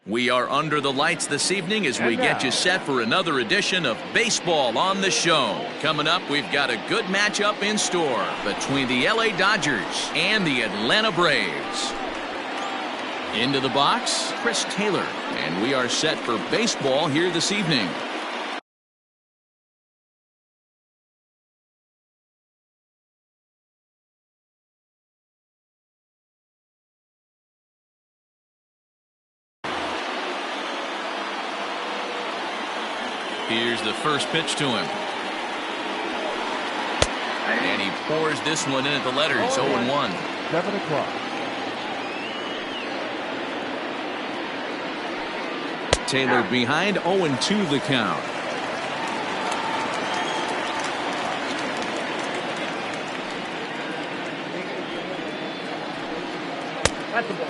We are under the lights this evening as we get you set for another edition of Baseball on the Show. Coming up, we've got a good matchup in store between the LA Dodgers and the Atlanta Braves. Into the box, Chris Taylor, and we are set for baseball here this evening. Here's the first pitch to him. And he pours this one in at the letters, 0-1. 7 o'clock. Taylor behind, 0-2 the count.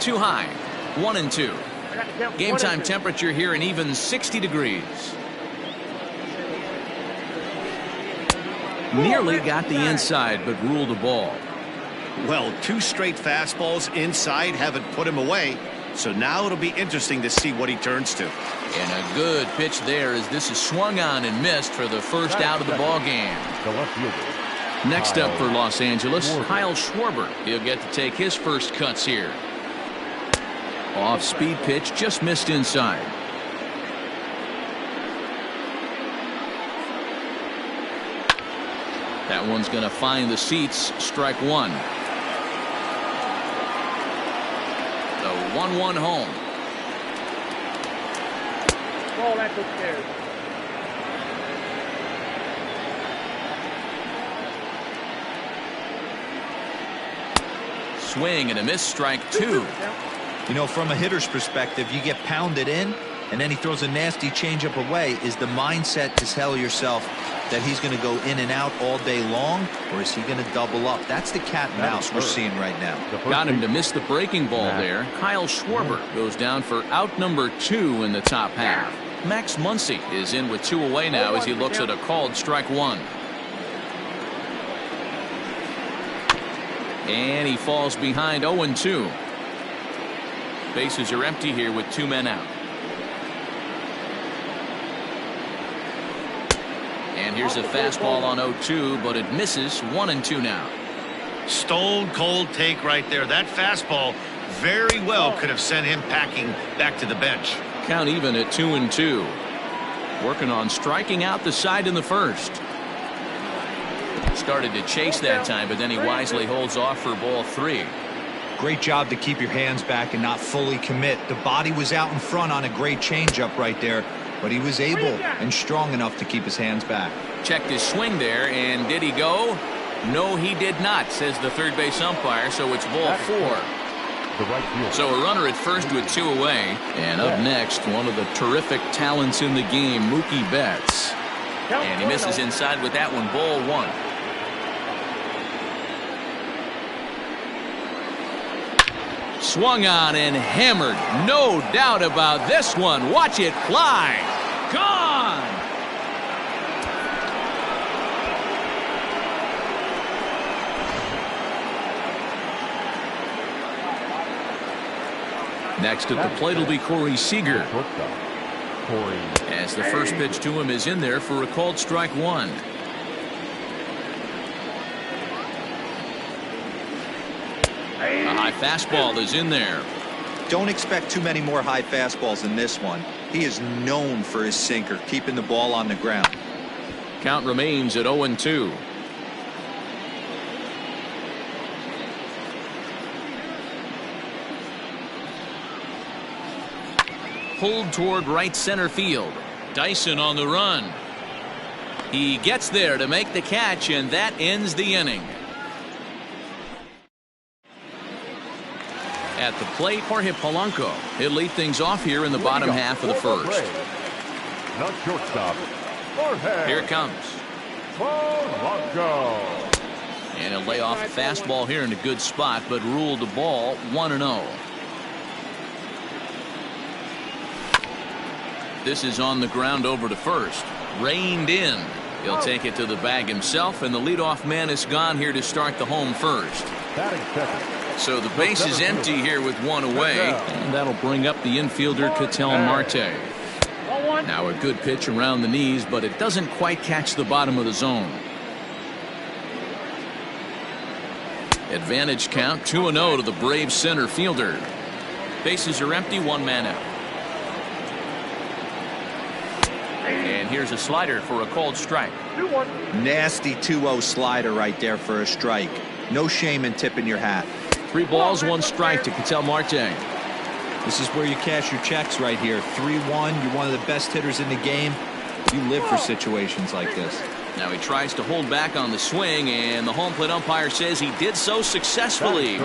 Too high, 1-2. Game time temperature here an even 60 degrees. Nearly got the inside, but ruled a ball. Well, 2 straight fastballs inside haven't put him away. So now it'll be interesting to see what he turns to. And a good pitch there as this is swung on and missed for the first out of the ball game. Next up for Los Angeles, Kyle Schwarber. He'll get to take his first cuts here. Off-speed pitch, just missed inside. That one's going to find the seats. Strike one. The 1-1 home. Ball that's upstairs. Swing and a miss. Strike two. You know, from a hitter's perspective, you get pounded in, and then he throws a nasty changeup away. Is the mindset to tell yourself that he's going to go in and out all day long, or is he going to double up? That's the cat and mouse we're seeing right now. Got him to miss the breaking ball there. Kyle Schwarber goes down for out number 2 in the top half. Max Muncy is in with 2 away now as he looks at a called strike one. And he falls behind 0-2. Bases are empty here with 2 men out. And here's a fastball on 0-2, but it misses. 1-2 now. Stone cold take right there. That fastball very well could have sent him packing back to the bench. Count even at 2-2. Working on striking out the side in the first. Started to chase that time, but then he wisely holds off for ball 3. Great job to keep your hands back and not fully commit. The body was out in front on a great changeup right there, but he was able and strong enough to keep his hands back. Checked his swing there, and did he go? No, he did not, says the third base umpire, so it's ball 4. So a runner at first with 2 away. And up next, one of the terrific talents in the game, Mookie Betts. And he misses inside with that one, ball 1. Swung on and hammered. No doubt about this one. Watch it fly. Gone. Next at the plate will be Corey Seager. As the first pitch to him is in there for a called strike one. A high fastball is in there. Don't expect too many more high fastballs in this one. He is known for his sinker, keeping the ball on the ground. Count remains at 0-2. Pulled toward right center field. Dyson on the run. He gets there to make the catch, and that ends the inning. At the plate, Jorge Polanco. He'll lead things off here in the bottom half of the first. Not shortstop. Here it comes. Polanco. And he'll lay off a fastball here in a good spot, but ruled the ball 1-0. This is on the ground over to first. Reined in. He'll take it to the bag himself, and the leadoff man is gone here to start the home first. Batting second. So the base is empty here with one away, and that'll bring up the infielder KSL Marte. Now a good pitch around the knees, but it doesn't quite catch the bottom of the zone. Advantage count 2-0 to the Braves center fielder. Bases are empty, one man out. And here's a slider for a called strike. Nasty 2-0 slider right there for a strike. No shame in tipping your hat. 3 balls, 1 strike to KSL Marte. This is where you cash your checks right here. 3-1. You're one of the best hitters in the game. You live for situations like this. Now he tries to hold back on the swing, and the home plate umpire says he did so successfully.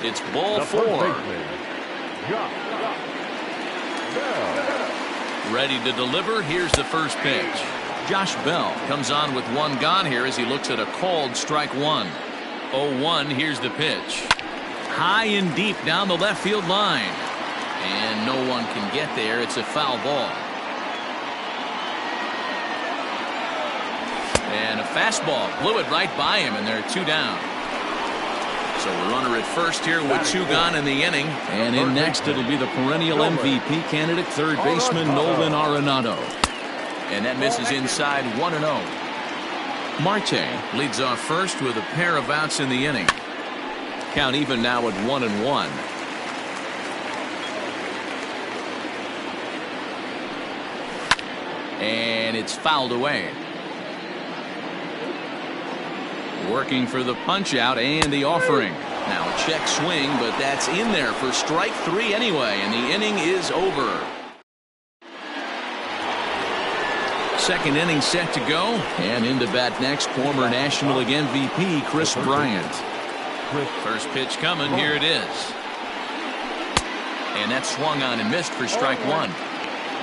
It's ball 4. Ready to deliver. Here's the first pitch. Josh Bell comes on with 1 gone here as he looks at a called strike 1. 0-1. Here's the pitch. High and deep down the left field line. And no one can get there. It's a foul ball. And a fastball blew it right by him, and there are 2 down. So a runner at first here with 2 gone in the inning. And in next, it'll be the perennial MVP candidate, third baseman Nolan Arenado. And that misses inside, 1-0. Marte leads off first with a pair of outs in the inning. Count even now at 1-1. And it's fouled away. Working for the punch out and the offering. Now a check swing, but that's in there for strike 3 anyway, and the inning is over. Second inning set to go, and into bat next, former National League MVP Chris Bryant. First pitch coming, here it is. And that's swung on and missed for strike 1.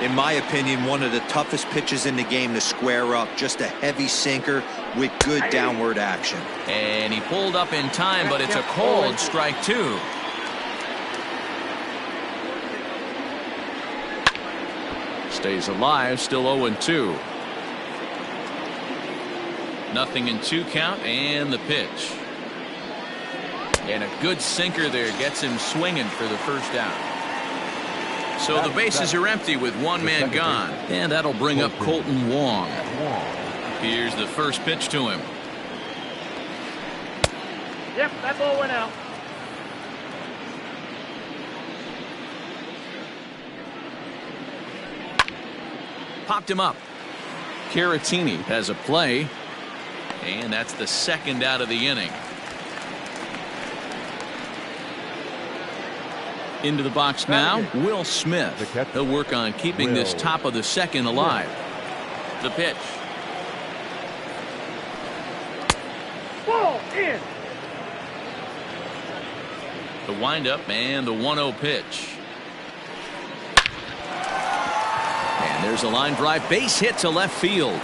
In my opinion, one of the toughest pitches in the game to square up. Just a heavy sinker with good downward action. And he pulled up in time, but it's a cold strike 2. Stays alive, still 0-2. 0-2 count, and the pitch. And a good sinker there gets him swinging for the first out. So the bases are empty with 1 man gone. And that'll bring up Colton Wong. Here's the first pitch to him. Yep, that ball went out. Popped him up. Caratini has a play. And that's the second out of the inning. Into the box now, Will Smith. He'll work on keeping this top of the second alive. The pitch. Ball in. The windup and the 1-0 pitch. And there's a line drive, base hit to left field.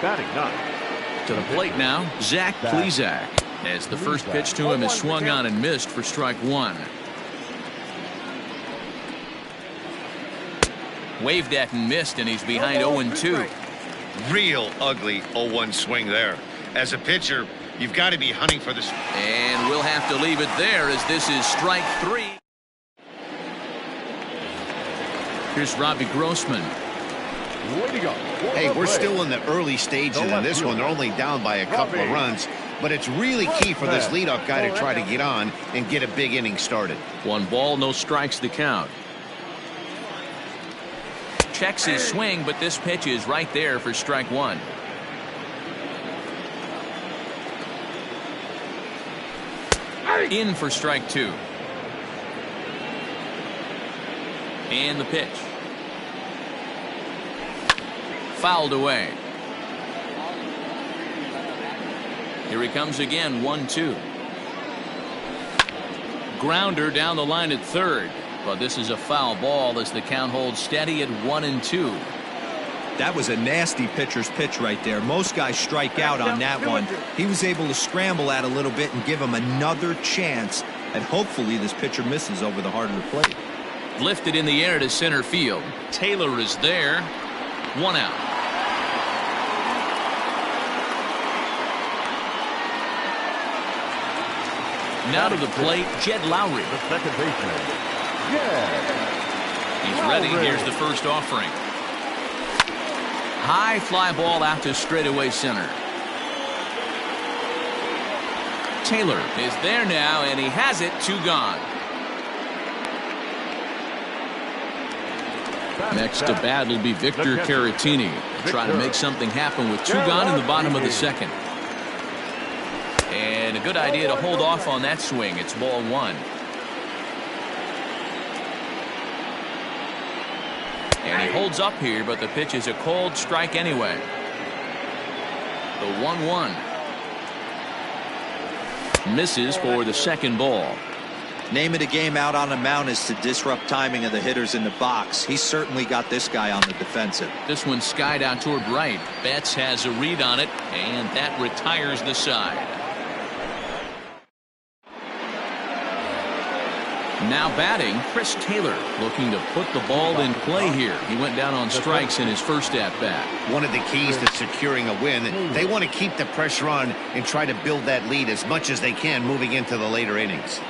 Batting 9. To the plate now, Zach Plesac. As the first pitch to him is swung on and missed for strike 1. Waved at and missed, and he's behind 0-2. Real ugly 0-1 swing there. As a pitcher, you've got to be hunting for this. And we'll have to leave it there as this is strike 3. Here's Robbie Grossman. Way to go. Hey, we're still in the early stages in this one. They're only down by a couple of runs, but it's really key for this leadoff guy to try to get on and get a big inning started. 1 ball, no strikes to count. Checks his swing, but this pitch is right there for strike 1. In for strike 2. And the pitch. Fouled away. Here he comes again, 1-2. Grounder down the line at third. But this is a foul ball as the count holds steady at 1-2. That was a nasty pitcher's pitch right there. Most guys strike out on that one. He was able to scramble at a little bit and give him another chance. And hopefully this pitcher misses over the heart of the plate. Lifted in the air to center field. Taylor is there. 1 out. Now to the plate, Jed Lowry. The second baseman. Yeah. He's ready. Here's the first offering. High fly ball out to straightaway center. Taylor is there now, and he has it. 2 gone. Next to bat will be Victor Caratini. Try to make something happen with 2 gone in the bottom of the second. And a good idea to hold off on that swing. It's ball 1. And he holds up here, but the pitch is a called strike anyway. The 1-1. Misses for the second ball. Name of the game out on the mound is to disrupt timing of the hitters in the box. He's certainly got this guy on the defensive. This one skied out toward right. Betts has a read on it, and that retires the side. Now batting, Chris Taylor, looking to put the ball in play here. He went down on strikes in his first at-bat. One of the keys to securing a win, they want to keep the pressure on and try to build that lead as much as they can moving into the later innings.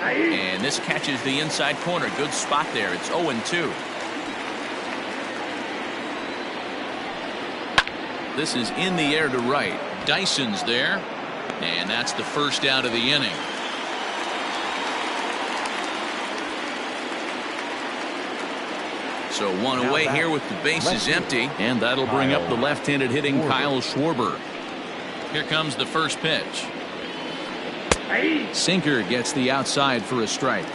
And this catches the inside corner. Good spot there. It's 0-2. This is in the air to right. Dyson's there. And that's the first out of the inning. So 1 away here with the bases empty. And that'll bring up the left-handed hitting Kyle Schwarber. Here comes the first pitch. Sinker gets the outside for a strike.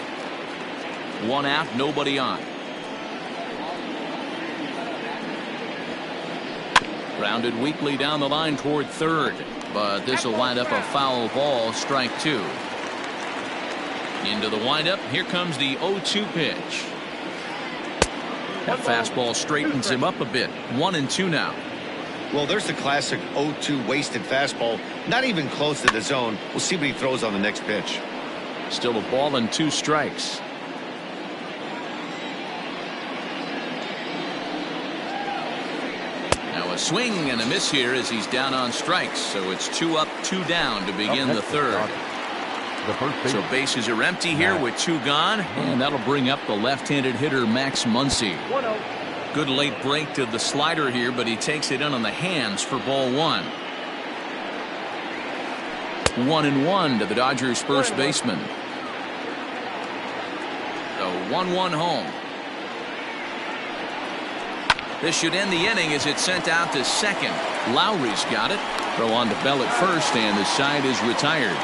1 out, nobody on. Grounded weakly down the line toward third. But this will wind up a foul ball, strike 2. Into the windup. Here comes the 0-2 pitch. That fastball straightens him up a bit. 1-2 now. Well, there's the classic 0-2 wasted fastball. Not even close to the zone. We'll see what he throws on the next pitch. Still a ball and 2 strikes. A swing and a miss here as he's down on strikes. So it's 2 up, 2 down to begin the third. So bases are empty here with 2 gone. And that'll bring up the left-handed hitter Max Muncy. Good late break to the slider here, but he takes it in on the hands for ball 1. 1-1 to the Dodgers first baseman. The 1-1 home. This should end the inning as it's sent out to second. Lowry's got it. Throw on to Bell at first, and the side is retired.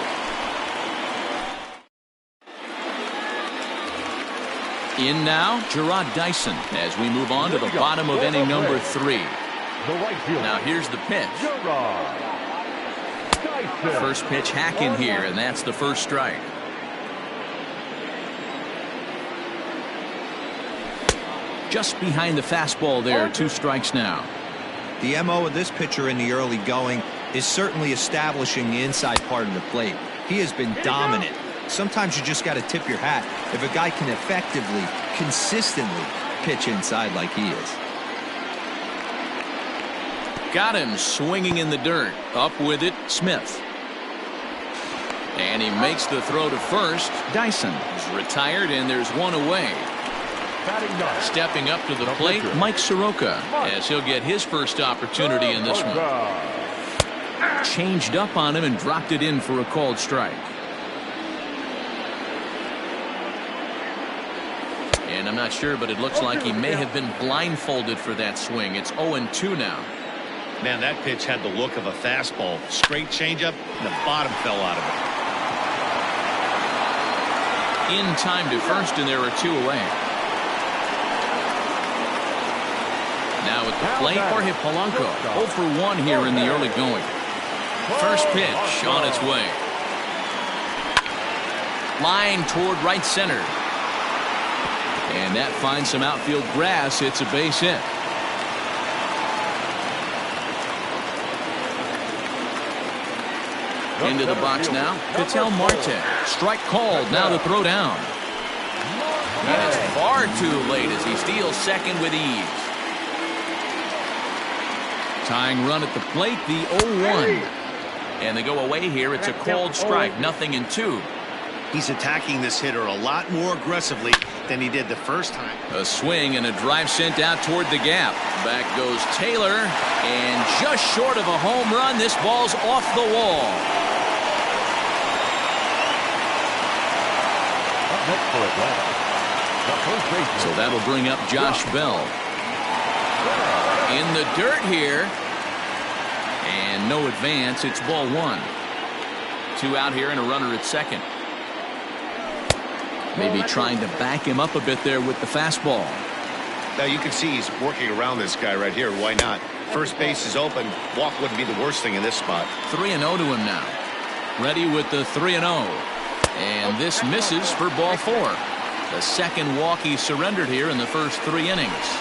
In now, Gerard Dyson as we move on to the bottom of inning number 3. Now here's the pitch. First pitch hacking here, and that's the first strike. Just behind the fastball there. 2 strikes now. The MO of this pitcher in the early going is certainly establishing the inside part of the plate. He has been dominant. Sometimes you just got to tip your hat if a guy can effectively, consistently pitch inside like he is. Got him swinging in the dirt. Up with it, Smith. And he makes the throw to first. Dyson is retired, and there's 1 away. Stepping up to the plate, Mike Soroka, as he'll get his first opportunity in this one. Changed up on him and dropped it in for a called strike. And I'm not sure, but it looks like he may have been blindfolded for that swing. It's 0-2 now. Man, that pitch had the look of a fastball. Straight changeup, and the bottom fell out of it. In time to first, and there are 2 away. Now at the plate, Jorge Polanco. 0 for 1 here in the early going. First pitch on its way. Line toward right center. And that finds some outfield grass. It's a base hit. Into the box now. Ketel Marte. Strike called. Now the throw down. And it's far too late as he steals second with ease. Tying run at the plate, the 0-1. And they go away here. It's a called strike. 0-2. He's attacking this hitter a lot more aggressively than he did the first time. A swing and a drive sent out toward the gap. Back goes Taylor. And just short of a home run, this ball's off the wall. Up next for Atlanta, the first baseman. So that'll bring up Josh Bell. In the dirt here. And no advance. It's ball one. 2 out here and a runner at second. Maybe trying to back him up a bit there with the fastball. Now you can see he's working around this guy right here. Why not? First base is open. Walk wouldn't be the worst thing in this spot. 3-0 to him now. Ready with the 3-0. And this misses for ball 4. The second walk he surrendered here in the first 3 innings.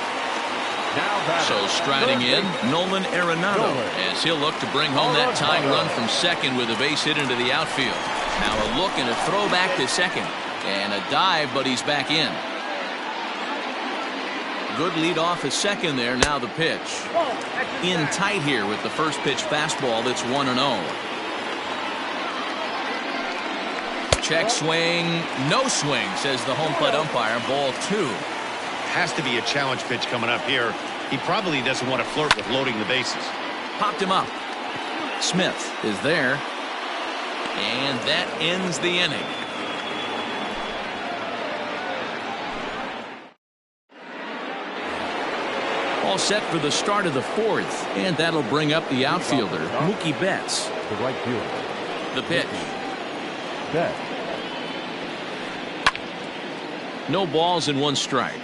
So striding in, Nolan Arenado, as he'll look to bring home that tying run from second with a base hit into the outfield. Now a look and a throw back to second. And a dive, but he's back in. Good lead off at second there. Now the pitch. In tight here with the first pitch fastball. That's 1-0. Check swing. No swing, says the home plate umpire. Ball 2. Has to be a challenge pitch coming up here. He probably doesn't want to flirt with loading the bases. Popped him up. Smith is there. And that ends the inning. All set for the start of the 4th. And that'll bring up the outfielder, Mookie Betts. The right fielder. The pitch. Betts. No balls and 1 strike.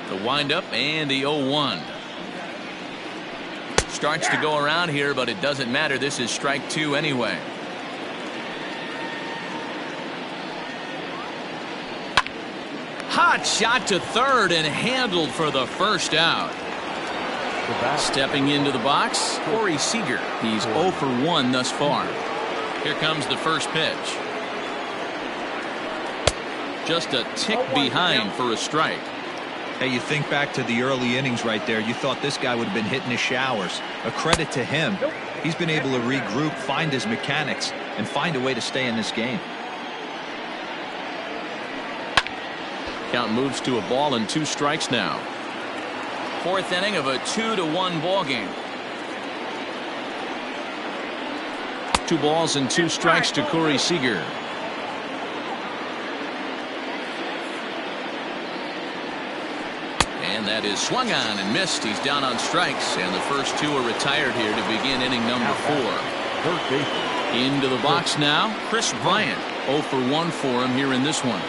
The windup and the 0-1. Starts to go around here, but it doesn't matter. This is strike 2 anyway. Hot shot to third and handled for the first out. Stepping into the box, Corey Seager. He's 0 for 1 thus far. Here comes the first pitch. Just a tick behind for a strike. Hey, you think back to the early innings right there. You thought this guy would have been hitting his showers. A credit to him. He's been able to regroup, find his mechanics, and find a way to stay in this game. Count moves to a ball and 2 strikes now. 4th inning of a 2-1 ball game. 2 balls and 2 strikes to Corey Seager. And that is swung on and missed. He's down on strikes, and the first 2 are retired here to begin inning number 4. Into the box now, Chris Bryant. 0 for 1 for him here in this one.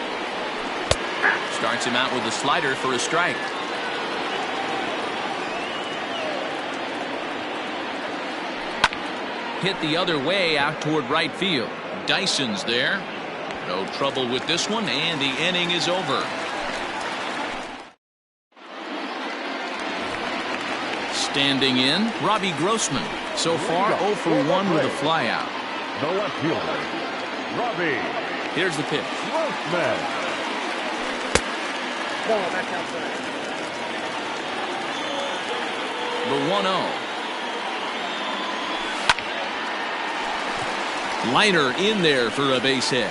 Starts him out with a slider for a strike. Hit the other way out toward right field. Dyson's there. No trouble with this one, and the inning is over. Standing in, Robbie Grossman. So far 0 for 1 with a flyout. The left fielder, Robbie. Here's the pitch. Grossman. Ball back outside. The 1-0. Liner in there for a base hit.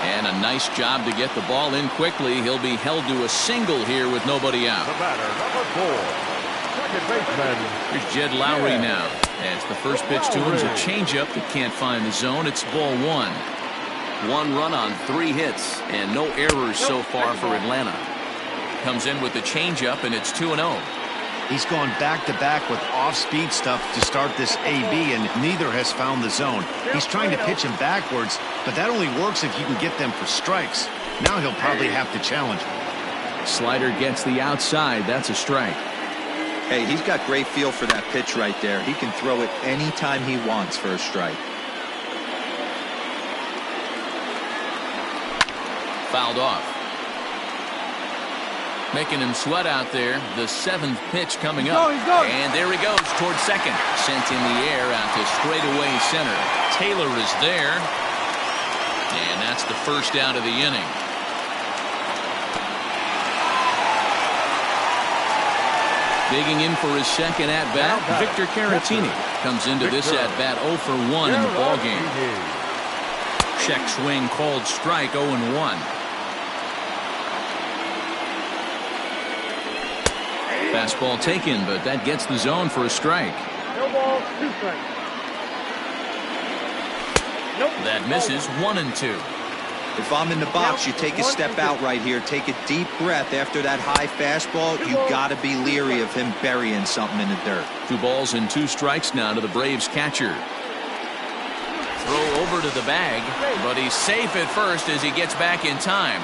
And a nice job to get the ball in quickly. He'll be held to a single here with nobody out. The batter, number 4, second baseman. Here's Jed Lowry now. As the first pitch to him is a changeup that can't find the zone. It's ball 1. 1 run on 3 hits and no errors so far for Atlanta. Comes in with the changeup, and it's 2-0. He's gone back-to-back with off-speed stuff to start this AB, and neither has found the zone. He's trying to pitch him backwards, but that only works if you can get them for strikes. Now he'll probably have to challenge him. Slider gets the outside. That's a strike. Hey, he's got great feel for that pitch right there. He can throw it anytime he wants for a strike. Fouled off. Making him sweat out there. The 7th pitch coming up. And there he goes towards second. Sent in the air out to straightaway center. Taylor is there. And that's the first out of the inning. Digging in for his second at-bat, Victor Caratini comes into this at-bat 0 for 1 in the ballgame. Check swing called strike, 0-1. Fastball taken, but that gets the zone for a strike. No ball, 2 strikes. Nope. That misses 1-2. If I'm in the box, you take a step out right here. Take a deep breath after that high fastball. You got to be leery of him burying something in the dirt. 2 balls and 2 strikes now to the Braves catcher. Throw over to the bag, but he's safe at first as he gets back in time.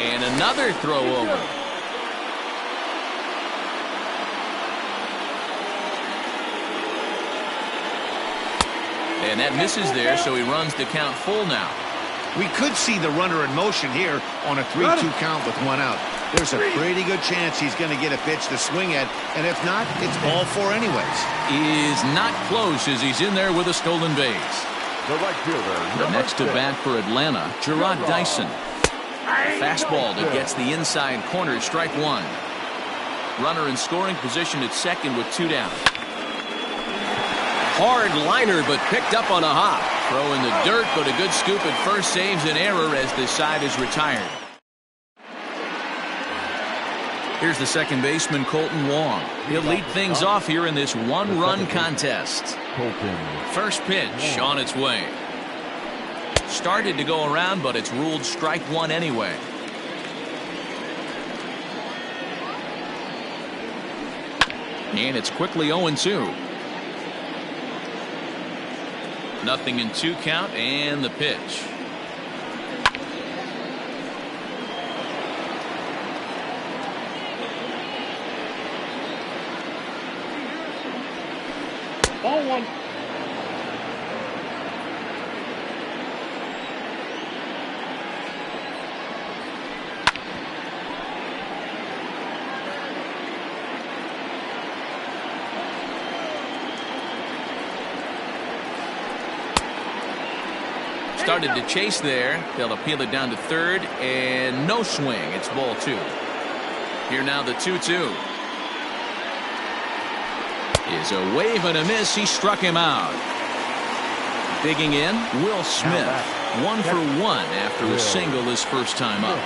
And another throw over. And that misses there, so he runs the count full now. We could see the runner in motion here on a 3-2 count with 1 out. There's a pretty good chance he's going to get a pitch to swing at, and if not, it's ball 4 anyways. Is not close as he's in there with a stolen base. The right fielder. The next to bat for Atlanta, Gerard Dyson. Fastball that gets the inside corner, strike 1. Runner in scoring position at second with 2 down. Hard liner, but picked up on a hop. Throw in the dirt, but a good scoop at first saves an error as this side is retired. Here's the second baseman, Colton Wong. He'll lead things off here in this 1-run contest. First pitch on its way. Started to go around, but it's ruled strike 1 anyway. And it's quickly 0-2. Nothing in 2 count, and the pitch. Ball 1. Started to chase there. They'll appeal it down to third, and no swing. It's ball 2. Here now the 2-2. Is a wave and a miss. He struck him out. Digging in, Will Smith. 1 for 1 after a single his first time up.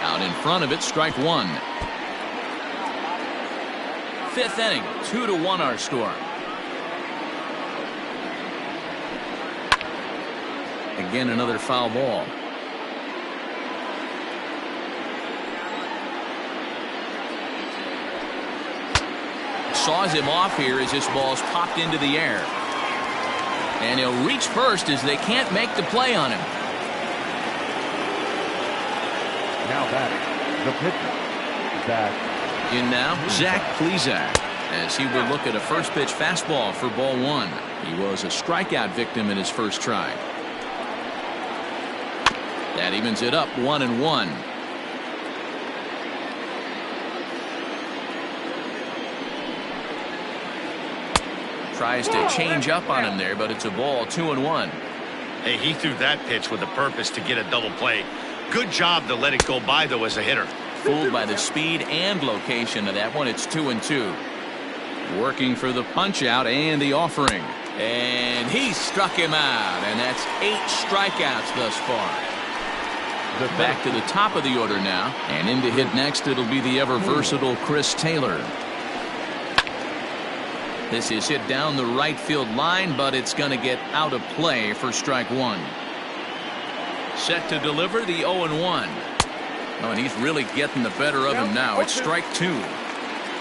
Out in front of it, strike 1. 5th inning, 2-1 our score. Again, another foul ball. Saws him off here as this ball's popped into the air. And he'll reach first as they can't make the play on him. Now batting, the pitcher, Zach. In now, Zach Plesac, as he will look at a first pitch fastball for ball 1. He was a strikeout victim in his first try. That evens it up 1-1. Tries to change up on him there, but it's a ball, 2-1. Hey, he threw that pitch with a purpose to get a double play. Good job to let it go by, though, as a hitter. Fooled by the speed and location of that one. It's 2-2. Working for the punch out and the offering. And he struck him out, and that's 8 strikeouts thus far. Back to the top of the order now, and in to hit next it'll be the ever versatile Chris Taylor. This is hit down the right field line, but it's going to get out of play for strike 1. Set to deliver the 0-1. Oh, and he's really getting the better of him now. It's strike 2.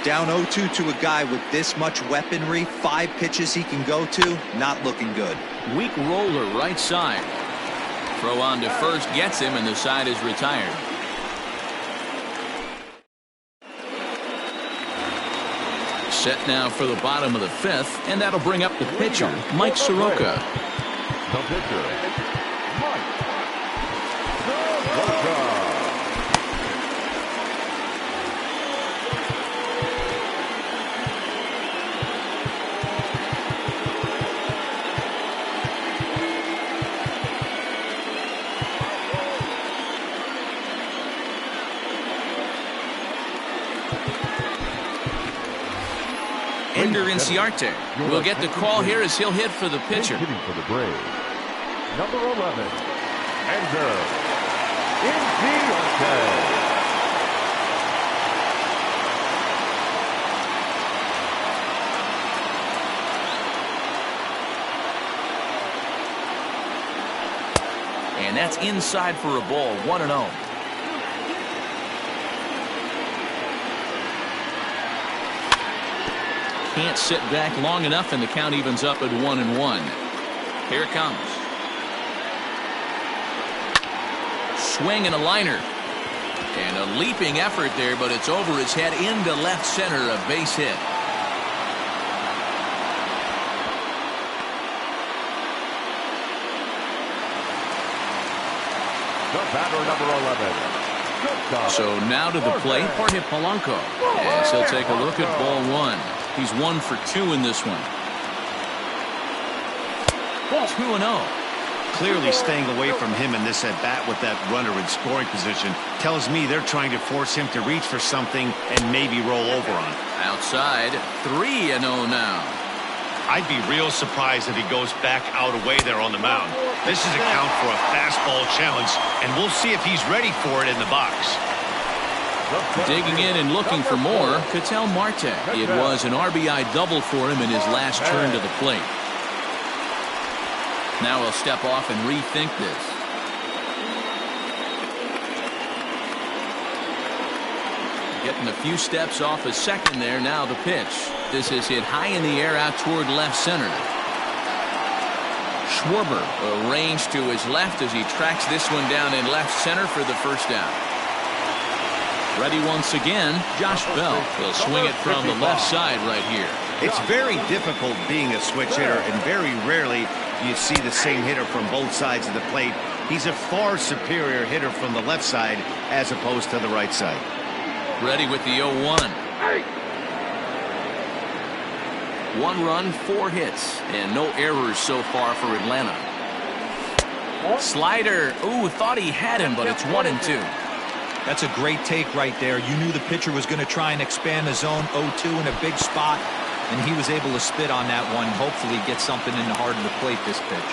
Down 0-2 to a guy with this much weaponry, 5 pitches he can go to, not looking good. Weak roller right side. Throw on to first gets him, and the side is retired. Set now for the bottom of the fifth, and that'll bring up the pitcher, Mike Soroka. The pitcher, Mike Soroka. Ender Inciarte will get the call here as he'll hit for the pitcher. Hitting for the Braves, number 11, Ender Inciarte. And that's inside for a ball, 1-0. Can't sit back long enough, and the count evens up at 1-1. Here it comes. Swing and a liner. And a leaping effort there, but it's over his head into left center, a base hit. The batter, number 11. So now to the plate, Jorge Polanco. As he'll take a look at ball one. He's 1 for 2 in this one. 2-0. Clearly staying away from him in this at-bat with that runner in scoring position tells me they're trying to force him to reach for something and maybe roll over on. Outside, 3-0 now. I'd be real surprised if he goes back out away there on the mound. This is a count for a fastball challenge, and we'll see if he's ready for it in the box. Digging in and looking for more, Ketel Marte. It was an RBI double for him in his last turn to the plate. Now he'll step off and rethink this. Getting a few steps off a second there. Now the pitch. This is hit high in the air out toward left center. Schwarber arranged to his left as he tracks this one down in left center for the first out. Ready once again, Josh Bell will swing it from the left side right here. It's very difficult being a switch hitter, and very rarely you see the same hitter from both sides of the plate. He's a far superior hitter from the left side as opposed to the right side. Ready with the 0-1. 1 run, 4 hits, and no errors so far for Atlanta. Slider. Ooh, thought he had him, but it's 1-2. That's a great take right there. You knew the pitcher was going to try and expand the zone 0-2 in a big spot, and he was able to spit on that one. Hopefully get something in the heart of the plate this pitch.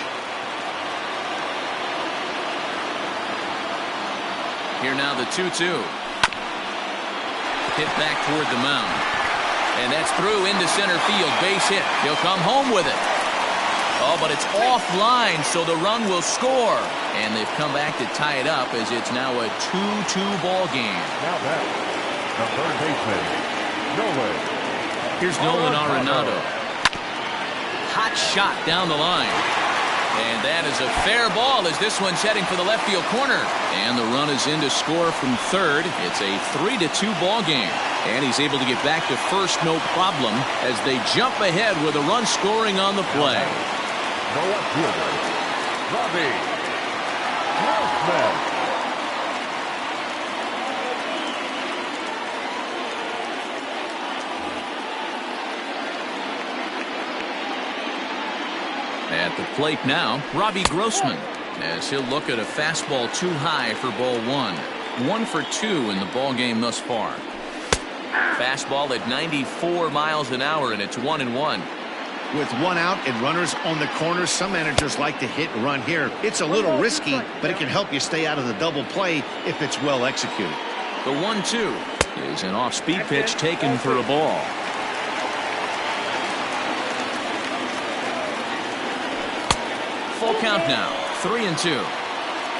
Here now the 2-2. Hit back toward the mound. And that's through into center field. Base hit. He'll come home with it. Oh, but it's offline, so the run will score. And they've come back to tie it up as it's now a 2-2 ball game. Now that the third baseman, Nolan. Here's Nolan Arenado. Hot shot down the line. And that is a fair ball as this one's heading for the left field corner. And the run is in to score from third. It's a 3-2 ball game. And he's able to get back to first, no problem, as they jump ahead with a run scoring on the play. The left fielder, Robbie Grossman. At the plate now, Robbie Grossman, as he'll look at a fastball too high for ball 1. 1 for 2 in the ball game thus far. Fastball at 94 miles an hour, and it's 1-1. With 1 out and runners on the corners, some managers like to hit and run here. It's a little risky, but it can help you stay out of the double play if it's well executed. The 1-2 is an off-speed pitch taken for a ball. Full count now, 3-2.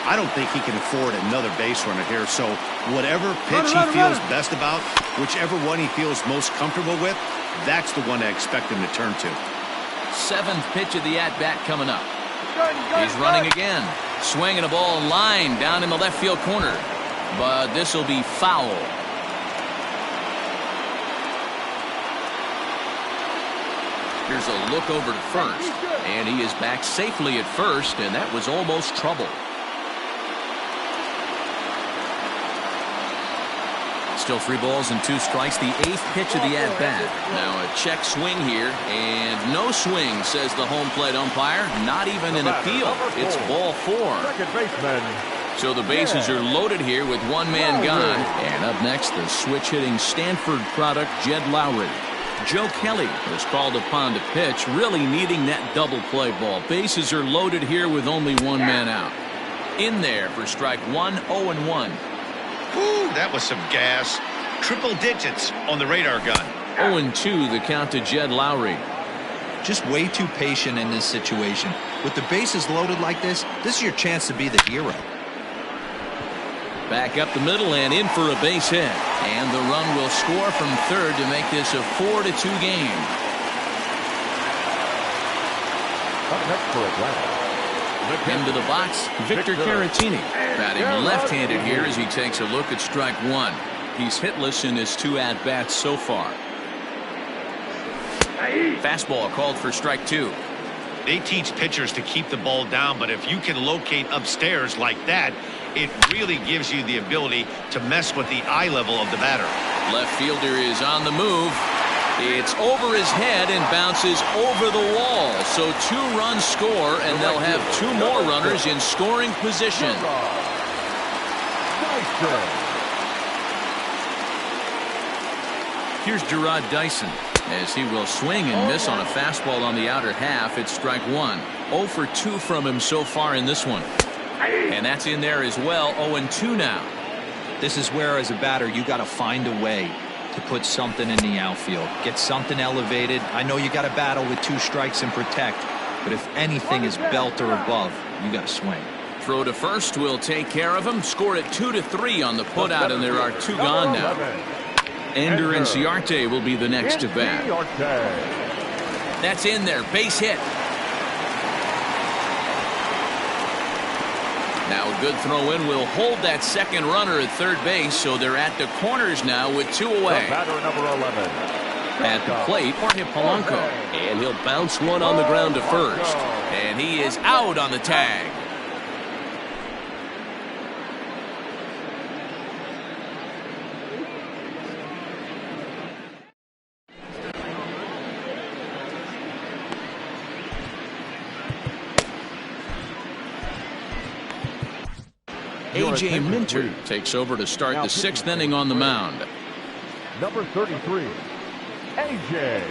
I don't think he can afford another base runner here, so whatever pitch he feels best about, whichever one he feels most comfortable with, that's the one I expect him to turn to. 7th pitch of the at-bat coming up. He's running again. Swinging a ball line down in the left field corner. But this will be foul. Here's a look over to first, and he is back safely at first, and that was almost trouble. Still 3 balls and 2 strikes, the 8th pitch of the at-bat. Now a check swing here, and no swing, says the home plate umpire. Not even an appeal. It's ball 4. Second baseman. So the bases are loaded here with 1 man gone. And up next, the switch-hitting Stanford product, Jed Lowry. Joe Kelly was called upon to pitch, really needing that double play ball. Bases are loaded here with only 1 man out. In there for strike 1, 0-1. Ooh, that was some gas. Triple digits on the radar gun. 0-2 the count to Jed Lowry. Just way too patient in this situation. With the bases loaded like this is your chance to be the hero. Back up the middle and in for a base hit. And the run will score from third to make this a 4-2 game. Up next for Atlanta. Into the box, Victor Caratini. Batting left-handed here as he takes a look at strike 1. He's hitless in his 2 at-bats so far. Fastball called for strike 2. They teach pitchers to keep the ball down, but if you can locate upstairs like that, it really gives you the ability to mess with the eye level of the batter. Left fielder is on the move. It's over his head and bounces over the wall. So 2 runs score, and they'll have 2 more runners in scoring position. Here's Gerard Dyson as he will swing and miss on a fastball on the outer half. It's strike 1. 0 for 2 from him so far in this one. And that's in there as well. 0-2 now. This is where, as a batter, you got to find a way to put something in the outfield. Get something elevated. I know you got to battle with 2 strikes and protect, but if anything is belt or above, you got to swing. Throw to first will take care of him. Score it 2-3 on the putout, and there are 2 gone now. Ender Inciarte will be the next to bat. That's in there. Base hit. Now a good throw in will hold that second runner at third base, so they're at the corners now with 2 away. Batter number 11. At the plate, Jorge Polanco, and he'll bounce one on the ground to first, and he is out on the tag. A.J. Minter takes over to start the 6th inning on the mound. Number 33, A.J.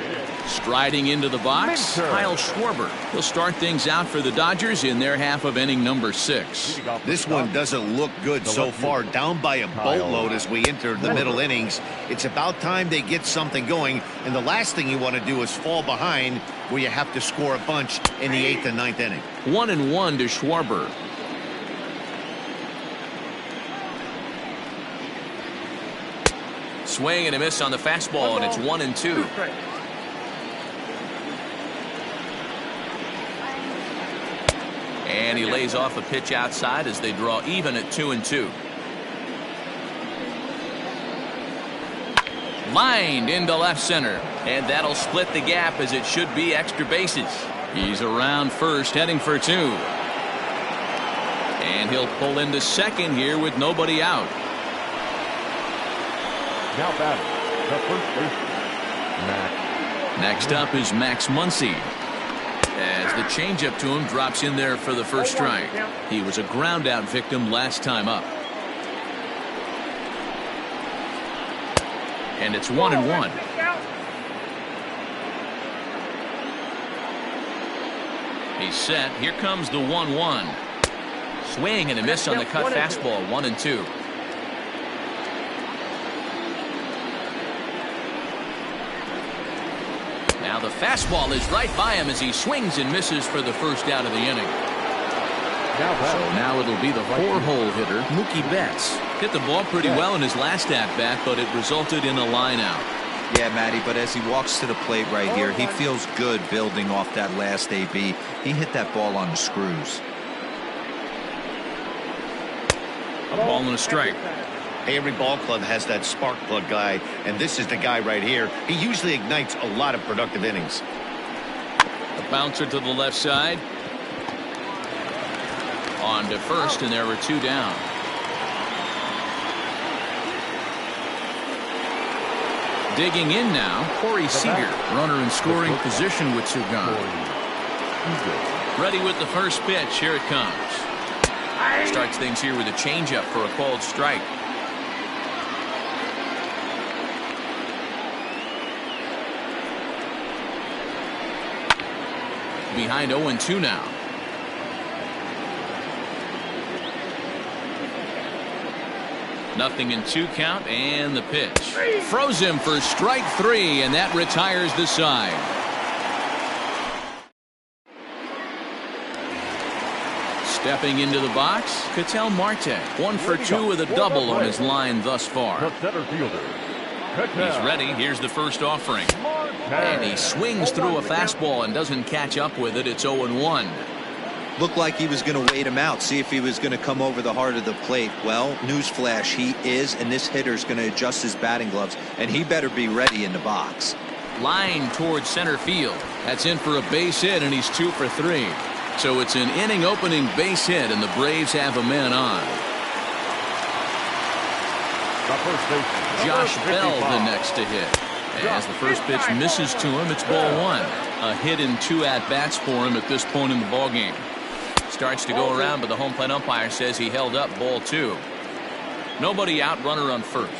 Striding into the box, Kyle Schwarber. He'll start things out for the Dodgers in their half of inning number 6. This one doesn't look good so far. Down by a boatload as we enter the middle innings. It's about time they get something going, and the last thing you want to do is fall behind where you have to score a bunch in the 8th and 9th inning. 1-1 to Schwarber. Swing and a miss on the fastball, and it's 1-2. And he lays off a pitch outside as they draw even at 2-2. Lined into left center, and that'll split the gap as it should be extra bases. He's around first, heading for 2. And he'll pull into second here with nobody out. Now batting, the first baseman, Max. Next up is Max Muncy. As the changeup to him drops in there for the first strike. He was a ground out victim last time up. And it's 1-1. He's set. Here comes the 1-1. Swing and a miss on the cut fastball. 1-2. Now the fastball is right by him as he swings and misses for the first out of the inning. So now it'll be the 4-hole hitter, Mookie Betts. Hit the ball pretty well in his last at-bat, but it resulted in a line out. Yeah, Matty, but as he walks to the plate right here, he feels good building off that last AB. He hit that ball on the screws. A ball and a strike. Hey, every ball club has that spark plug guy, and this is the guy right here. He usually ignites a lot of productive innings. Bouncer to the left side. On to first, and there were 2 down. Digging in now, Corey Seager. Runner in scoring position with 2 gone. Ready with the first pitch. Here it comes. Starts things here with a changeup for a called strike. Behind 0-2 now. Nothing in 2 count, and the pitch. Froze him for strike 3, and that retires the side. Stepping into the box, Ketel Marte. 1 for 2 with a double on his line thus far. The center fielder. He's ready. Here's the first offering. And he swings through a fastball and doesn't catch up with it. It's 0-1. Looked like he was going to wait him out, see if he was going to come over the heart of the plate. Well, newsflash, he is, and this hitter's going to adjust his batting gloves, and he better be ready in the box. Line towards center field. That's in for a base hit, and he's 2 for 3. So it's an inning opening base hit, and the Braves have a man on. Josh Bell the next to hit. As the first pitch misses to him, it's ball 1. A hit in 2 at-bats for him at this point in the ballgame. Starts to go around, but the home plate umpire says he held up ball 2. Nobody out, runner on first.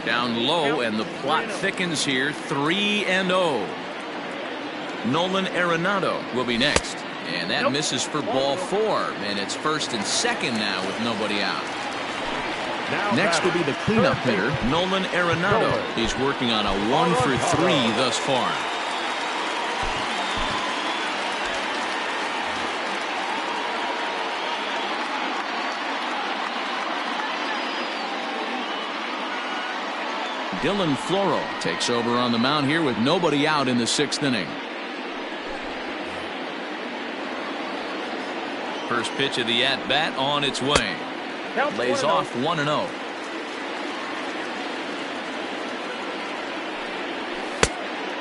Down low, and the plot thickens here. 3-0. Nolan Arenado will be next. And that misses for ball 4. And it's first and second now with nobody out. Next will be the cleanup hitter, Nolan Arenado. He's working on a 1 for 3 thus far. Dylan Floro takes over on the mound here with nobody out in the 6th inning. First pitch of the at-bat on its way. Lays off 1-0.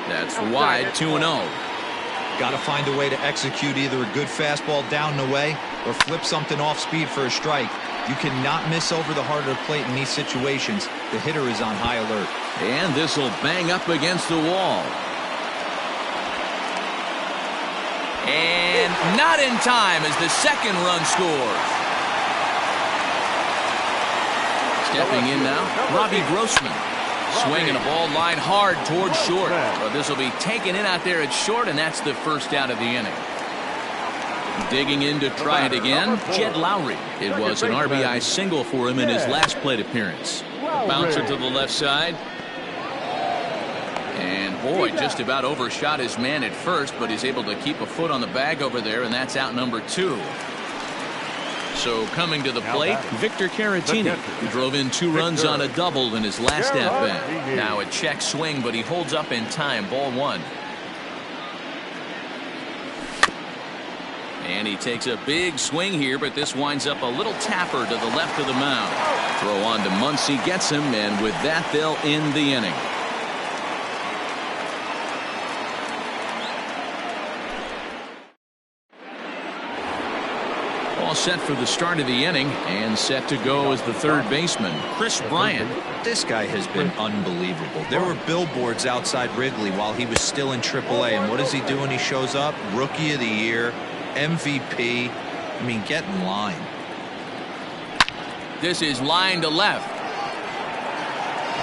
That's wide, 2-0. Got to find a way to execute either a good fastball down and away or flip something off speed for a strike. You cannot miss over the heart of the plate in these situations. The hitter is on high alert. And this will bang up against the wall. And not in time as the second run scores. Stepping in now, Robbie Grossman. Swinging a ball line hard towards short. But this will be taken in out there at short, and that's the first out of the inning. Digging in to try it again, Jed Lowry. It was an RBI single for him in his last plate appearance. A bouncer to the left side. And boy, just about overshot his man at first, but he's able to keep a foot on the bag over there, and that's out number 2. So coming to the plate, Victor Caratini, who drove in 2 runs on a double in his last at-bat. Now a check swing, but he holds up in time. Ball 1. And he takes a big swing here, but this winds up a little tapper to the left of the mound. Throw on to Muncy, gets him, and with that they'll end the inning. All set for the start of the inning, and set to go as the third baseman, Chris Bryant. This guy has been unbelievable. There were billboards outside Wrigley while he was still in AAA, and what does he do when he shows up? Rookie of the Year, MVP. I mean, get in line. This is line to left.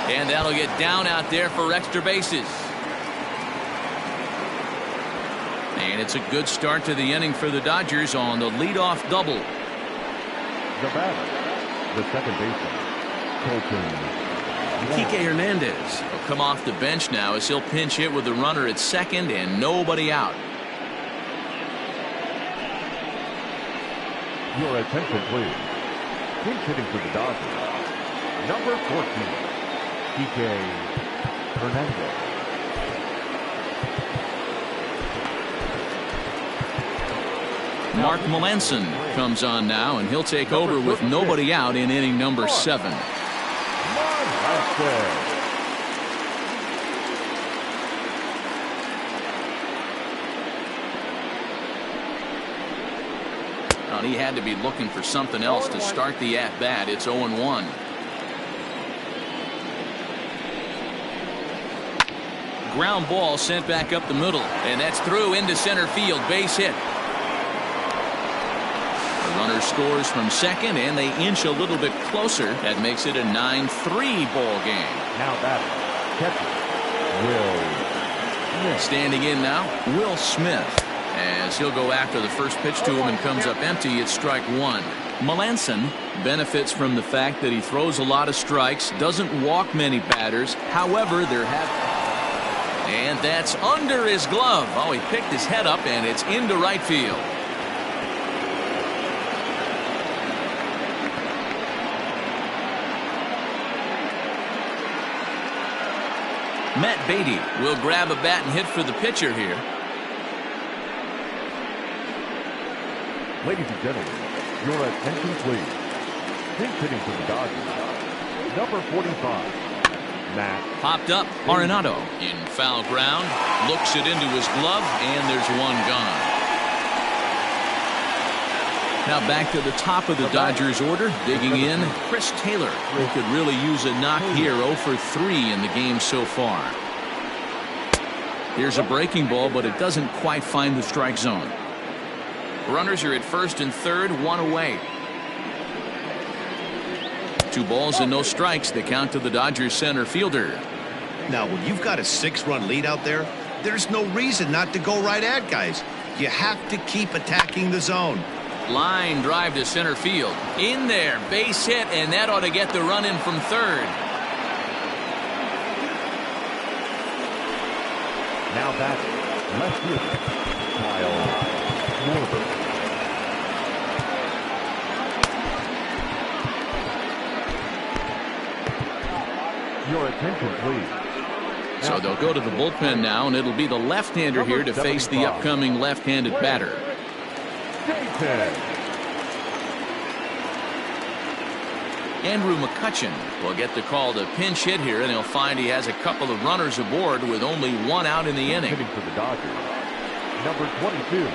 And that'll get down out there for extra bases. And it's a good start to the inning for the Dodgers on the leadoff double. The batter, the second baseman, Kike Hernandez will come off the bench now as he'll pinch hit with the runner at second and nobody out. Your attention, please. Pinch hitting for the Dodgers, number 14, Kike Hernandez. Mark Melanson comes on now, and he'll take over with nobody out in inning number 7. he had to be looking for something else to start the at-bat. It's 0-1. Ground ball sent back up the middle, and that's through into center field. Base hit. The runner scores from second, and they inch a little bit closer. That makes it a 9-3 ball game. Now batting, catcher, Will Smith. Standing in now, Will Smith. As he'll go after the first pitch to him and comes up empty, it's strike one. Melanson benefits from the fact that he throws a lot of strikes, doesn't walk many batters. However, and that's under his glove. Oh, he picked his head up, and it's into right field. Matt Beatty will grab a bat and hit for the pitcher here. Ladies and gentlemen, your attention please. Pinch hitting for the Dodgers, number 45, Matt. Popped up, Arenado in foul ground, looks it into his glove, and there's one gone. Now back to the top of the Dodgers order, digging in, Chris Taylor, who could really use a knock here. 0 for 3 in the game so far. Here's a breaking ball, but it doesn't quite find the strike zone. Runners are at first and third, one away. 2 balls and no strikes. The count to the Dodgers center fielder. Now, when you've got a 6-run lead out there, there's no reason not to go right at guys. You have to keep attacking the zone. Line drive to center field. In there, base hit, and that ought to get the run in from third. Now batting, left fielder, Kyle Schwarber. Your attention, please. So they'll go to the bullpen now, and it'll be the left-hander here to face the upcoming left-handed batter. Andrew McCutchen will get the call to pinch hit here, and he'll find he has a couple of runners aboard with only 1 out in the inning. Hitting for the Dodgers, number 22,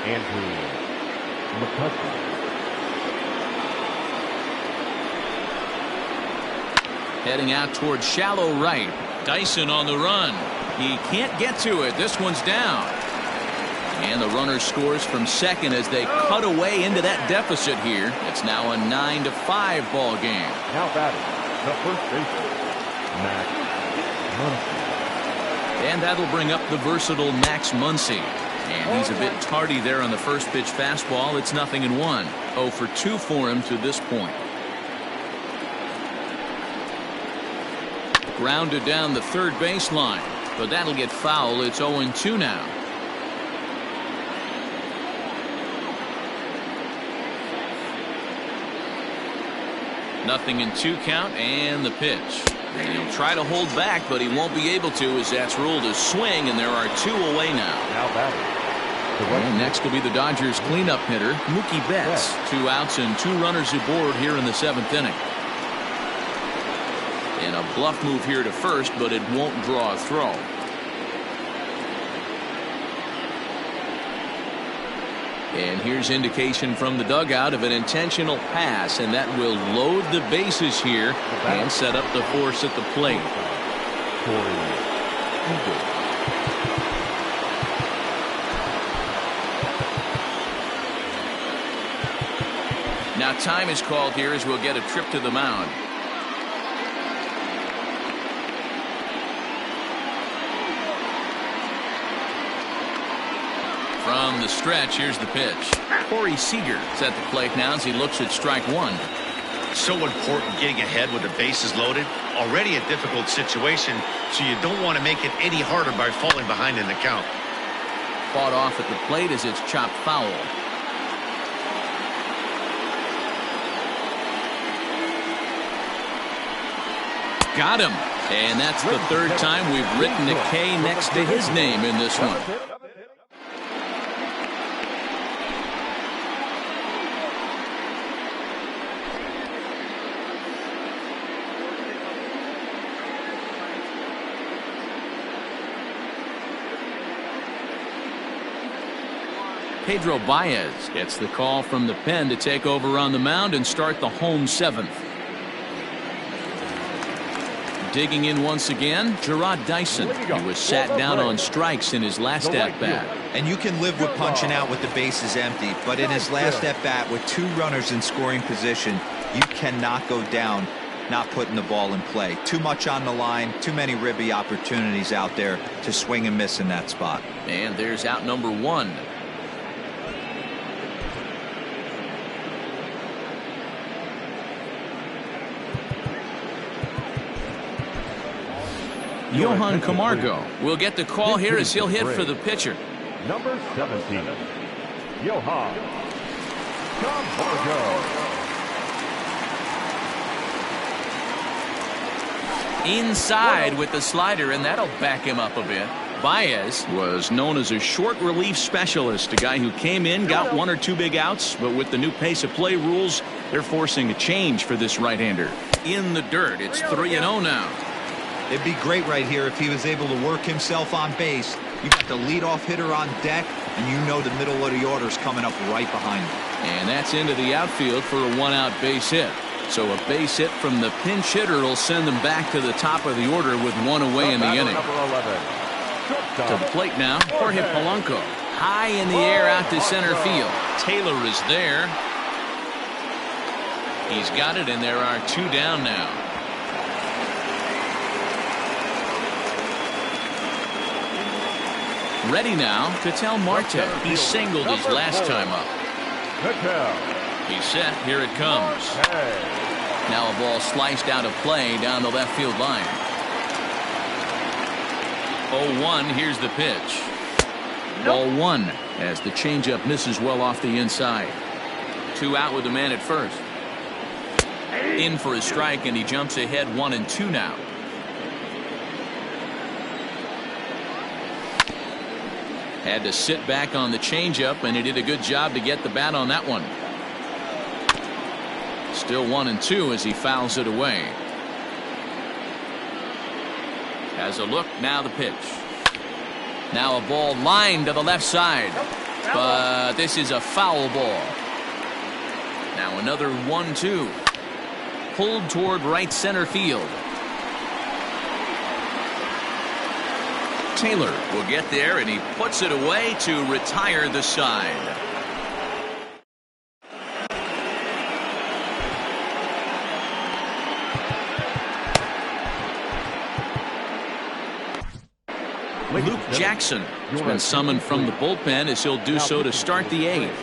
Andrew McCutchen. Heading out towards shallow right. Dyson on the run. He can't get to it. This one's down. And the runner scores from second as they cut away into that deficit here. It's now a 9-5 ball game. Now batting, the first baseman, Max Muncy. And that'll bring up the versatile Max Muncy. And he's a bit tardy there on the first pitch fastball. It's 0-1. 0 for 2 for him to this point. Grounded down the third baseline, but that'll get foul. It's 0-2 now. Nothing in 2 count, and the pitch. And he'll try to hold back, but he won't be able to, as that's ruled a swing, and there are 2 away now. Now batting. And next will be the Dodgers cleanup hitter, Mookie Betts. 2 outs and 2 runners aboard here in the 7th inning. And a bluff move here to first, but it won't draw a throw. And here's indication from the dugout of an intentional pass, and that will load the bases here and set up the force at the plate. Now time is called here as we'll get a trip to the mound. From the stretch, here's the pitch. Corey Seager is at the plate now as he looks at strike one. So important getting ahead with the bases loaded. Already a difficult situation, so you don't want to make it any harder by falling behind in the count. Fought off at the plate as it's chopped foul. Got him. And that's the 3rd time we've written a K next to his name in this one. Pedro Baez gets the call from the pen to take over on the mound and start the home seventh. Digging in once again, Gerard Dyson. He was sat down on strikes in his last at-bat. And you can live with punching out with the bases empty, but in his last at-bat with 2 runners in scoring position, you cannot go down not putting the ball in play. Too much on the line, too many ribby opportunities out there to swing and miss in that spot. And there's out number 1. Johan Camargo will get the call here as he'll hit for the pitcher. Number 17, Johan Camargo. Inside with the slider, and that'll back him up a bit. Baez was known as a short relief specialist, a guy who came in, got 1 or 2 big outs, but with the new pace of play rules, they're forcing a change for this right-hander. In the dirt, it's 3-0 now. It'd be great right here if he was able to work himself on base. You got the leadoff hitter on deck, and you know the middle of the order is coming up right behind him. And that's into the outfield for a 1-out base hit. So a base hit from the pinch hitter will send them back to the top of the order with 1 away in the inning. To the plate now, Jorge Polanco. High in the air out to center field. Taylor is there. He's got it, and there are 2 down now. Ready now, Ketel Marte. He singled his last time up. He's set. Here it comes. Now a ball sliced out of play down the left field line. 0-1. Here's the pitch. Ball 1 as the changeup misses well off the inside. 2 out with the man at first. In for a strike, and he jumps ahead 1-2 now. Had to sit back on the changeup, and he did a good job to get the bat on that one. Still 1-2 as he fouls it away. Has a look, now the pitch. Now a ball lined to the left side, but this is a foul ball. Now another 1-2. Pulled toward right center field. Taylor will get there, and he puts it away to retire the side. Luke Jackson has been summoned from the bullpen as he'll do so to start the 8th.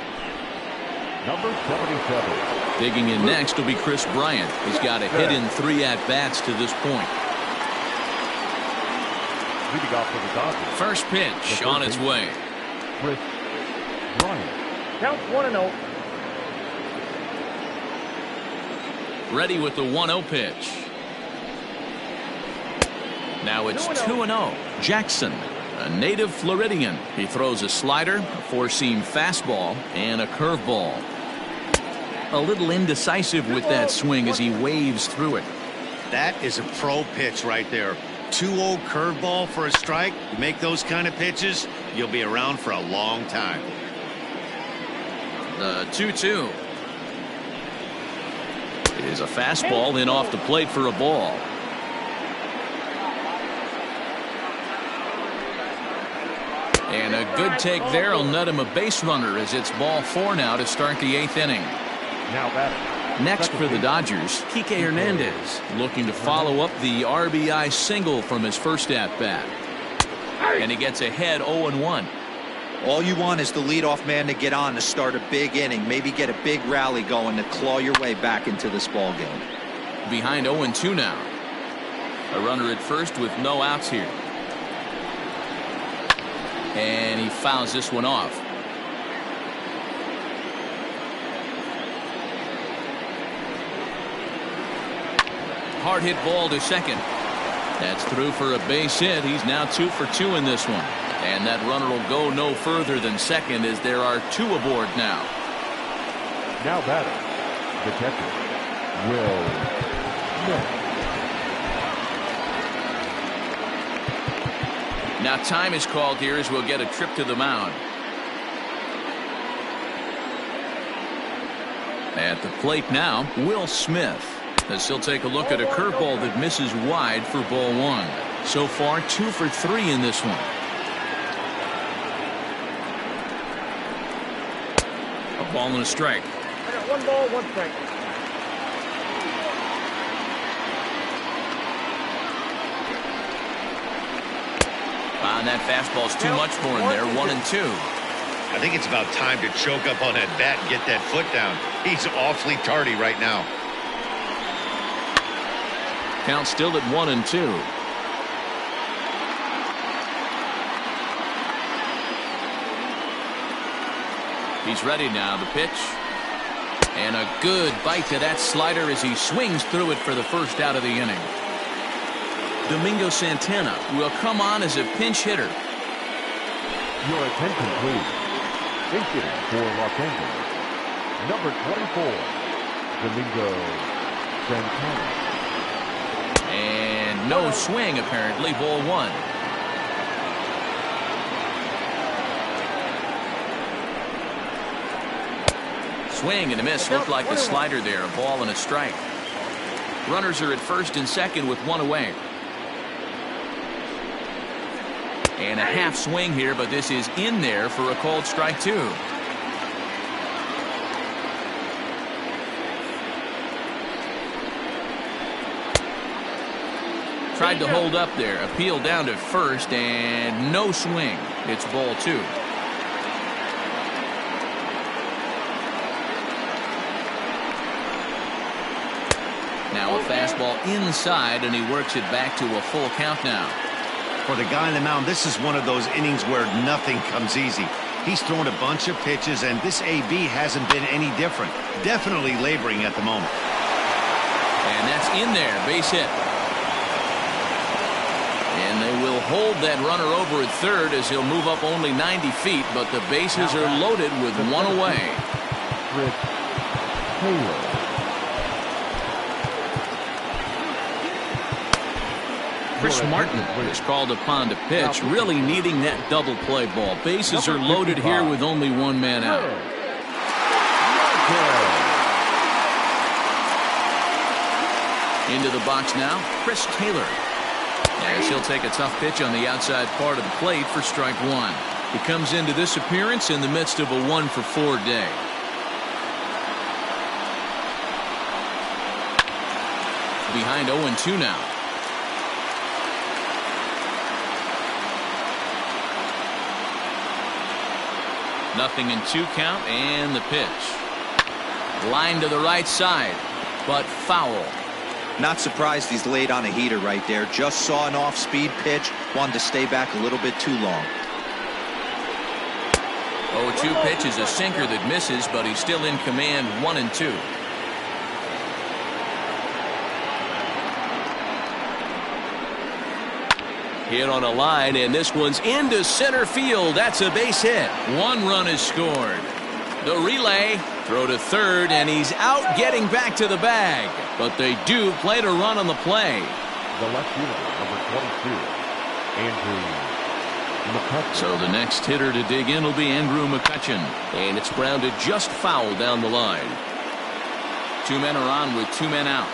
Number 77. Digging in next will be Chris Bryant. He's got a hit in 3 at-bats to this point. Leading off for the Dodgers. First pitch on its way. Chris Bryant. Count 1-0. Ready with the 1-0 pitch. Now it's 2-0. Jackson, a native Floridian. He throws a slider, a 4-seam fastball, and a curveball. A little indecisive with that swing as he waves through it. That is a pro pitch right there. 2-0 curveball for a strike. You make those kind of pitches, you'll be around for a long time. The 2-2. It is a fastball in off the plate for a ball. And a good take there will net him a base runner as it's ball 4 now to start the 8th inning. Now batting. Next for the Dodgers, Kike Hernandez looking to follow up the RBI single from his first at-bat. And he gets ahead 0-1. All you want is the leadoff man to get on to start a big inning, maybe get a big rally going to claw your way back into this ball game. Behind 0-2 now. A runner at first with no outs here. And he fouls this one off. Hard hit ball to second. That's through for a base hit. He's now 2 for 2 in this one. And that runner will go no further than second as there are 2 aboard now. Now batting. The catcher, Will Smith. Now time is called here as we'll get a trip to the mound. At the plate now, Will Smith, as he'll take a look at a curveball that misses wide for ball one. So far, 2 for 3 in this one. A ball and a strike. I got 1 ball, 1 strike. And that fastball's too much for him there. 1-2. I think it's about time to choke up on that bat and get that foot down. He's awfully tardy right now. Count still at 1-2. He's ready now. The pitch. And a good bite to that slider as he swings through it for the first out of the inning. Domingo Santana will come on as a pinch hitter. Your attention, please. Pinch hitting for Los Angeles, number 24, Domingo Santana. And no swing, apparently. Ball one. Swing and a miss. Looked like the slider there. A ball and a strike. Runners are at first and second with 1 away. And a half swing here, but this is in there for a called strike 2. Tried to hold up there. Appeal down to first and no swing. It's ball 2. Now a fastball inside, and he works it back to a full count now. For the guy on the mound, this is one of those innings where nothing comes easy. He's thrown a bunch of pitches, and this AB hasn't been any different. Definitely laboring at the moment. And that's in there. Base hit. And they will hold that runner over at third as he'll move up only 90 feet, but the bases are loaded with 1 away. Chris Taylor. Chris Martin is called upon to pitch, really needing that double play ball. Bases are loaded here with only 1 man out. Into the box now, Chris Taylor. As he'll take a tough pitch on the outside part of the plate for strike 1. He comes into this appearance in the midst of a 1-for-4 day. Behind 0-2 now. Nothing in 2 count, and the pitch. Line to the right side, but foul. Not surprised he's laid on a heater right there. Just saw an off-speed pitch. Wanted to stay back a little bit too long. 0-2 pitch is a sinker that misses, but he's still in command. 1-2. Hit on a line, and this one's into center field. That's a base hit. 1 run is scored. The relay, throw to third, and he's out getting back to the bag. But they do play to run on the play. The left fielder, number 22, Andrew McCutcheon. So the next hitter to dig in will be Andrew McCutcheon. And it's grounded just foul down the line. 2 men are on with 2 men out.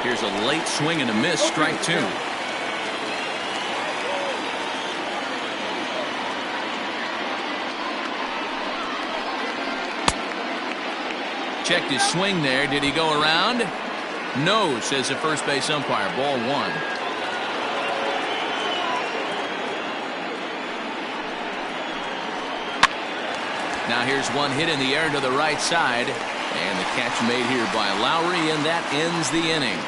Here's a late swing and a miss, strike 2. Checked his swing there. Did he go around? No, says the first base umpire. Ball 1. Now here's one hit in the air to the right side. And the catch made here by Lowry, and that ends the inning.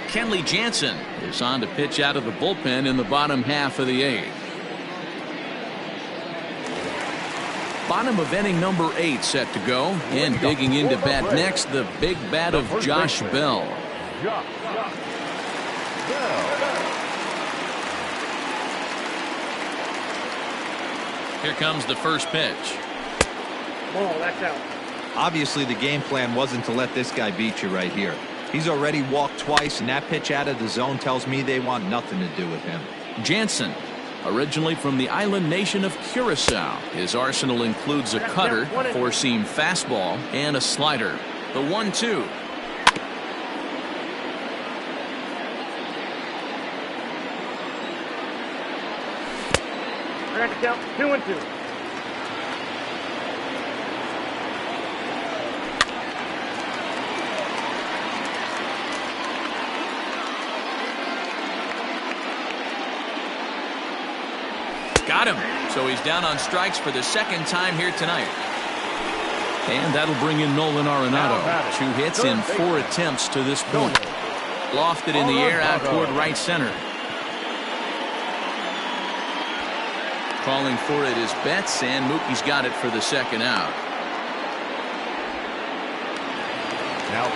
Kenley Jansen is on to pitch out of the bullpen in the bottom half of the 8th. Bottom of inning number 8 set to go, and digging into bat next, the big bat of Josh Bell. Here comes the first pitch. Ball, that's out. Obviously, the game plan wasn't to let this guy beat you right here. He's already walked twice, and that pitch out of the zone tells me they want nothing to do with him. Jansen, originally from the island nation of Curacao. His arsenal includes a cutter, a four-seam fastball, and a slider. The 1-2. I got to count 2-2. Got him. So he's down on strikes for the second time here tonight. And that'll bring in Nolan Arenado. 2 hits in 4 attempts to this point. Lofted in the air out toward right center. Calling for it is Betts, and Mookie's got it for the second out.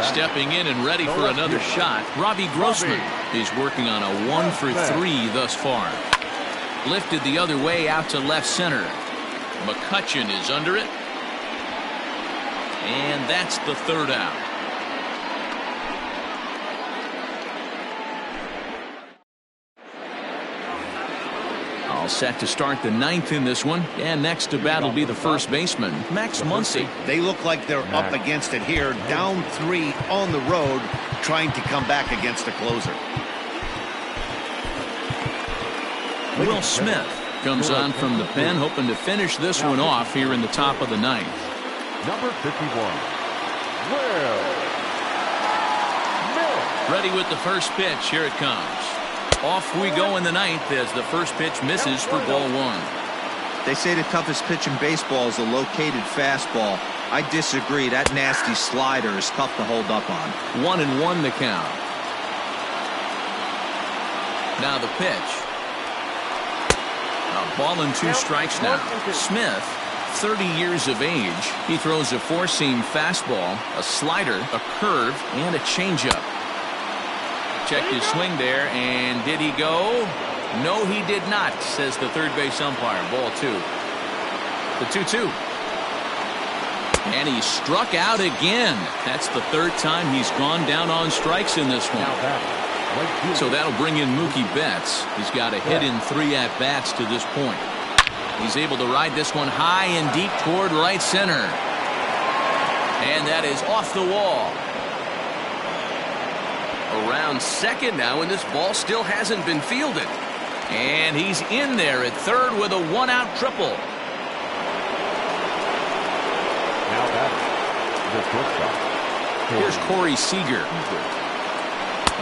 Stepping in and ready for another shot, Robbie Grossman is working on a 1 for 3 thus far. Lifted the other way out to left center. McCutchen is under it. And that's the third out. All set to start the 9th in this one. And next to bat will be the first baseman, Max Muncy. They look like they're up against it here. Down 3 on the road, trying to come back against a closer. Will Smith comes on from the pen, hoping to finish this one off here in the top of the 9th. Number 51, Will Smith. Ready with the first pitch. Here it comes. Off we go in the 9th as the first pitch misses for ball 1. They say the toughest pitch in baseball is a located fastball. I disagree. That nasty slider is tough to hold up on. 1-1 the count. Now the pitch. A ball and 2 strikes now. Smith, 30 years of age. He throws a four-seam fastball, a slider, a curve, and a changeup. Checked his swing there, and did he go? No, he did not, says the third base umpire. Ball 2. The 2-2. And he struck out again. That's the third time he's gone down on strikes in this one. So that'll bring in Mookie Betts. He's got a hit in 3 at-bats to this point. He's able to ride this one high and deep toward right center. And that is off the wall. Around second now, and this ball still hasn't been fielded. And he's in there at third with a 1-out triple. Now batting, the shortstop. Here's Corey Seager.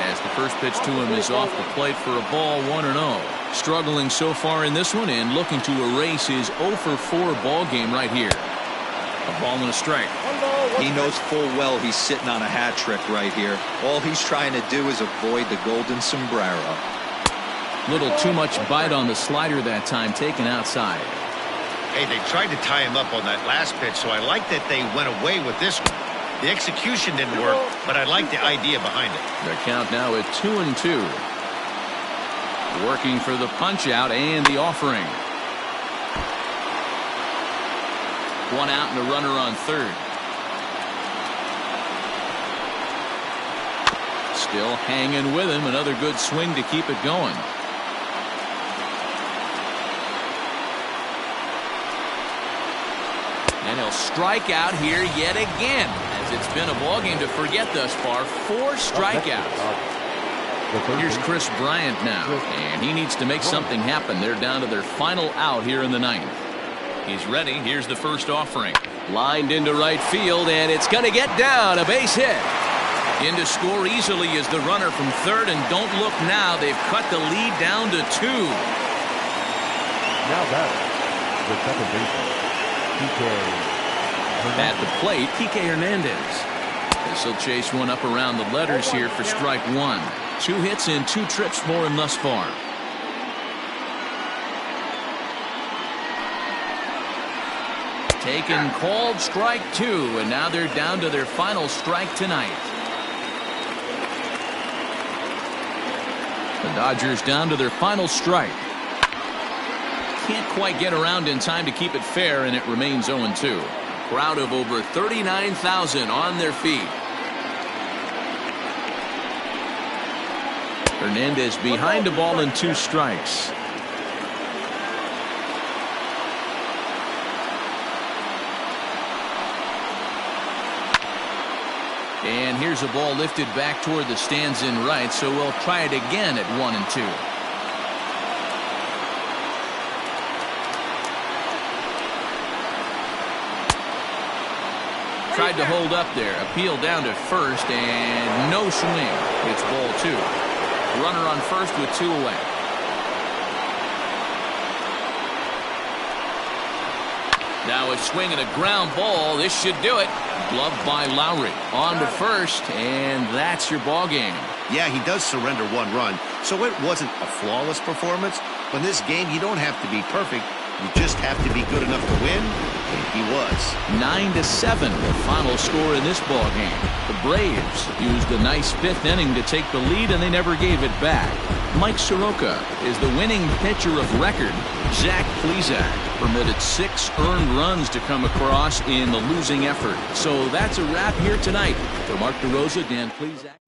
As the first pitch to him is off the plate for a ball, 1-0. Struggling so far in this one and looking to erase his 0 for 4 ball game right here. A ball and a strike. He knows full well he's sitting on a hat trick right here. All he's trying to do is avoid the golden sombrero. Little too much bite on the slider that time, taken outside. Hey, they tried to tie him up on that last pitch, so I like that they went away with this one. The execution didn't work, but I like the idea behind it. The count now at 2-2. Working for the punch out and the offering. 1 out and a runner on third. Still hanging with him. Another good swing to keep it going. And he'll strike out here yet again, as it's been a ballgame to forget thus far. 4 strikeouts. Here's Chris Bryant now, and he needs to make something happen. They're down to their final out here in the 9th. He's ready. Here's the first offering. Lined into right field, and it's going to get down. A base hit. In to score easily is the runner from third, and don't look now. They've cut the lead down to 2. Now batting, the second baseman, At the plate, Kike Hernandez. This'll chase one up around the letters here for strike 1. 2 hits and 2 trips for him thus far. Taken, called, strike 2, and now they're down to their final strike tonight. The Dodgers down to their final strike. Can't quite get around in time to keep it fair, and it remains 0-2. crowd of over 39,000 on their feet. Hernandez behind the ball and 2 strikes. And here's a ball lifted back toward the stands in right, so we'll try it again at 1-2. Tried to hold up there. Appeal down to first, and no swing. It's ball 2. Runner on first with 2 away. Now a swing and a ground ball. This should do it. Gloved by Lowry. On to first, and that's your ball game. Yeah, he does surrender 1 run, so it wasn't a flawless performance. But in this game, you don't have to be perfect. You just have to be good enough to win, and he was. 9-7, the final score in this ball game. The Braves used a nice 5th inning to take the lead, and they never gave it back. Mike Soroka is the winning pitcher of record. Zach Plesac permitted 6 earned runs to come across in the losing effort. So that's a wrap here tonight. For Mark DeRosa, Dan Plesac.